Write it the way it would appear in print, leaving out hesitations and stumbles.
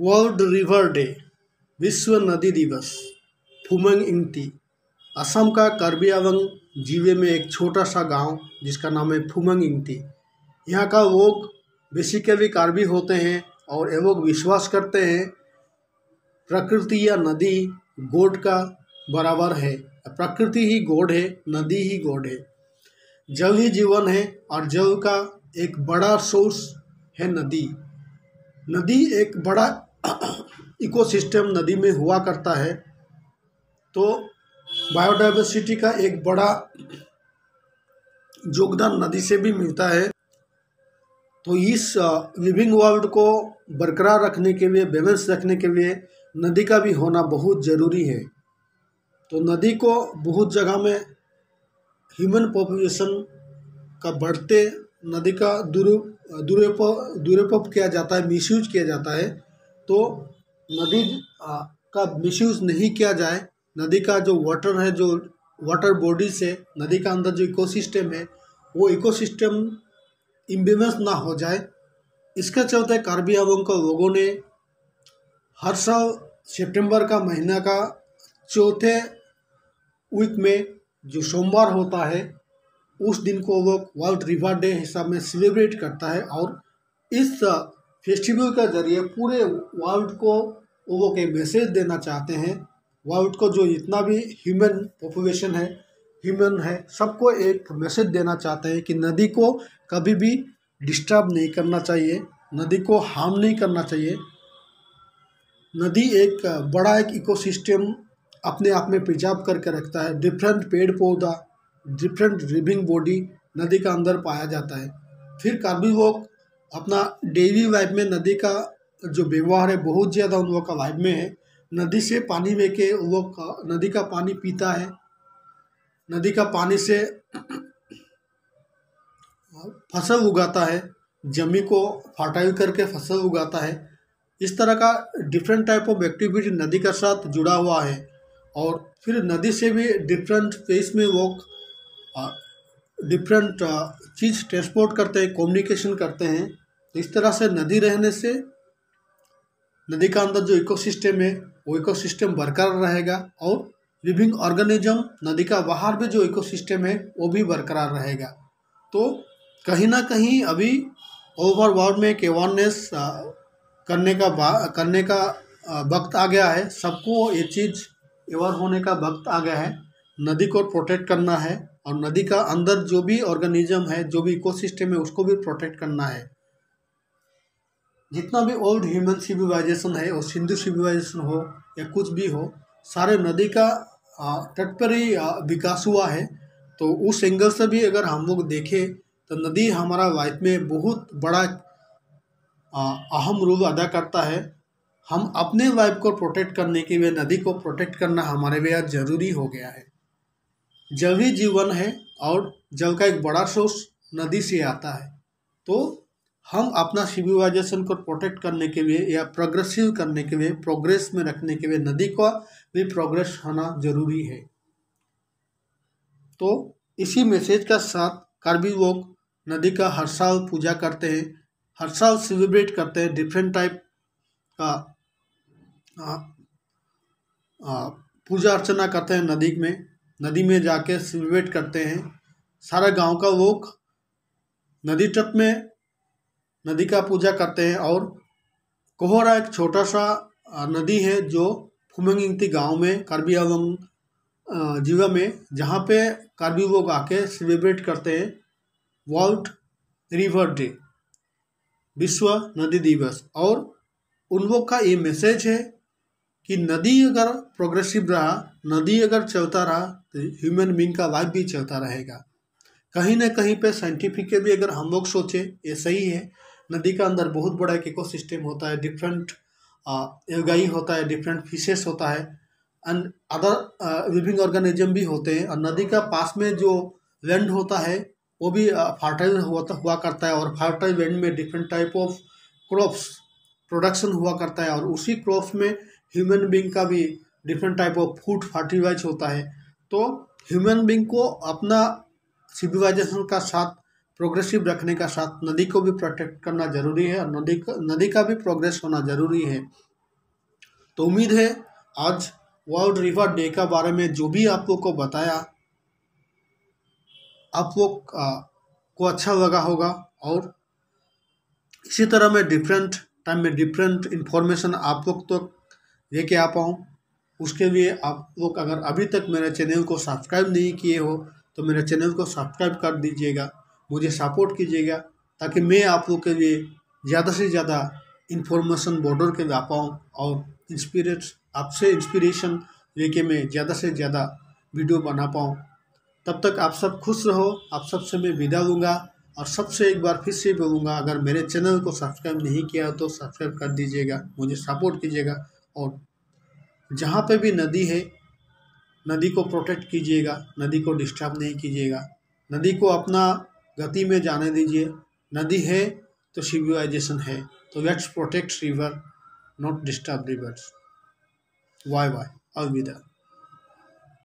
World river day, विश्व नदी दिवस। फुमेंग इंगती, असम का कार्बी आंगलोंग जिले में एक छोटा सा गांव जिसका नाम है फुमेंग इंगती। यहाँ का लोग बेसिकली कार्बी होते हैं और ये लोग विश्वास करते हैं प्रकृति या नदी गॉड का बराबर है। प्रकृति ही गॉड है, नदी ही गॉड है। जल ही जीवन है और जल का एक बड़ा सोर्स है नदी। नदी एक बड़ा इकोसिस्टम नदी में हुआ करता है, तो बायोडाइवर्सिटी का एक बड़ा योगदान नदी से भी मिलता है। तो इस लिविंग वर्ल्ड को बरकरार रखने के लिए, बैलेंस रखने के लिए नदी का भी होना बहुत ज़रूरी है। तो नदी को बहुत जगह में ह्यूमन पॉपुलेशन का बढ़ते नदी का दुरुपयोग किया जाता है, मिसयूज किया जाता है। तो नदी का मिसयूज नहीं किया जाए। नदी का जो वाटर है, जो वाटर बॉडीज है, नदी का अंदर जो इकोसिस्टम है, वो इकोसिस्टम इम्बेलेंस ना हो जाए, इसके चलते कार्बी आंगलोंग के लोगों ने हर साल सितंबर का महीना का चौथे वीक में जो सोमवार होता है, उस दिन को वो वर्ल्ड रिवर डे हिसाब में सेलिब्रेट करता है। और इस फेस्टिवल के जरिए पूरे वर्ल्ड को वो लोग एक मैसेज देना चाहते हैं। वर्ल्ड को जो इतना भी ह्यूमन पॉपुलेशन है, ह्यूमन है, सबको एक मैसेज देना चाहते हैं कि नदी को कभी भी डिस्टर्ब नहीं करना चाहिए, नदी को हार्म नहीं करना चाहिए। नदी एक बड़ा एक इकोसिस्टम अपने आप में प्रिजर्व करके रखता है। डिफरेंट पेड़ पौधा, डिफरेंट लिविंग बॉडी नदी का अंदर पाया जाता है। फिर कार्बी लोग अपना डेली लाइफ में नदी का जो व्यवहार है बहुत ज़्यादा उन लोगों का लाइफ में है। नदी से पानी लेके उन लोग नदी का पानी पीता है, नदी का पानी से फसल उगाता है, जमीन को फर्टाइल करके फसल उगाता है। इस तरह का डिफरेंट टाइप ऑफ एक्टिविटी नदी के साथ जुड़ा हुआ है। और फिर नदी से भी डिफरेंट फेस में लोग डिफरेंट चीज़ ट्रांसपोर्ट करते हैं, कम्युनिकेशन करते हैं। इस तरह से नदी रहने से नदी का अंदर जो इकोसिस्टम है वो इकोसिस्टम बरकरार रहेगा, और लिविंग ऑर्गेनिज्म नदी का बाहर भी जो इकोसिस्टम है वो भी बरकरार रहेगा। तो कहीं ना कहीं अभी ओवर वर्ल्ड में एक अवेयरनेस करने का वक्त आ गया है। सबको ये चीज़ अवेयर होने का वक्त आ गया है। नदी को प्रोटेक्ट करना है और नदी का अंदर जो भी ऑर्गेनिज्म है, जो भी इकोसिस्टम है, उसको भी प्रोटेक्ट करना है। जितना भी ओल्ड ह्यूमन सिविलाइजेशन है, वो सिंधु सिविलाइजेशन हो या कुछ भी हो, सारे नदी का तट पर ही विकास हुआ है। तो उस एंगल से भी अगर हम लोग देखें तो नदी हमारा लाइफ में बहुत बड़ा अहम रोल अदा करता है। हम अपने लाइफ को प्रोटेक्ट करने के लिए नदी को प्रोटेक्ट करना हमारे लिए आज ज़रूरी हो गया है। जल ही जीवन है और जल का एक बड़ा सोर्स नदी से आता है। तो हम अपना सिविलाइजेशन को प्रोटेक्ट करने के लिए या प्रोग्रेसिव करने के लिए, प्रोग्रेस में रखने के लिए नदी का भी प्रोग्रेस होना जरूरी है। तो इसी मैसेज का साथ कार्बी लोग नदी का हर साल पूजा करते हैं, हर साल सेलिब्रेट करते हैं। डिफरेंट टाइप का पूजा अर्चना करते हैं नदी में जाके सेलिब्रेट करते हैं। सारा गांव का लोग नदी तट में नदी का पूजा करते हैं। और कोहरा एक छोटा सा नदी है जो फुमेंग इंगती गाँव में कार्बी आंगलोंग जिला में, जहाँ पे कार्बी लोग आके सेलिब्रेट करते हैं वर्ल्ड रिवर डे, विश्व नदी दिवस। और उन लोग का ये मैसेज है कि नदी अगर प्रोग्रेसिव रहा, नदी अगर चलता रहा, तो ह्यूमन बीइंग का लाइफ भी चलता रहेगा। कहीं ना कहीं पे साइंटिफिकली अगर हम लोग सोचें, ये सही है। नदी का अंदर बहुत बड़ा एक इकोसिस्टम होता है, डिफरेंट एल्गाई होता है, डिफरेंट फिशेस होता है, एंड अदर लिविंग ऑर्गेनिज्म भी होते हैं। और नदी का पास में जो लैंड होता है वो भी फर्टाइल हुआ करता है, और फर्टाइल लैंड में different type of crops production हुआ करता है, और उसी क्रॉप्स में ह्यूमन बीइंग का भी different type of food fertilise होता है। तो ह्यूमन बीइंग को अपना सिविलाइजेशन का साथ प्रोग्रेसिव रखने का साथ नदी को भी प्रोटेक्ट करना जरूरी है, और नदी का भी प्रोग्रेस होना जरूरी है। तो उम्मीद है आज वर्ल्ड रिवर डे के बारे में जो भी आप लोग को बताया, आप लोग को अच्छा लगा होगा। और इसी तरह मैं डिफरेंट टाइम में डिफरेंट इंफॉर्मेशन आप लोग तक लेके आ पाऊँ, उसके लिए आप लोग अगर अभी तक मेरे चैनल को सब्सक्राइब नहीं किए हो तो मेरे चैनल को सब्सक्राइब कर दीजिएगा, मुझे सपोर्ट कीजिएगा, ताकि मैं आप लोग के लिए ज़्यादा से ज़्यादा इंफॉर्मेशन बॉर्डर के ला पाऊँ और आपसे इंस्पिरेशन लेके मैं ज़्यादा से ज़्यादा वीडियो बना पाऊँ। तब तक आप सब खुश रहो। आप सबसे मैं विदा लूँगा और सबसे एक बार फिर से बोलूँगा, अगर मेरे चैनल को सब्सक्राइब नहीं किया तो सब्सक्राइब कर दीजिएगा, मुझे सपोर्ट कीजिएगा। और जहाँ पे भी नदी है, नदी को प्रोटेक्ट कीजिएगा, नदी को डिस्टर्ब नहीं कीजिएगा, नदी को अपना गति में जाने दीजिए। नदी है तो सिविलाइजेशन है, तो let's protect river, not disturb rivers. Bye bye, अलविदा।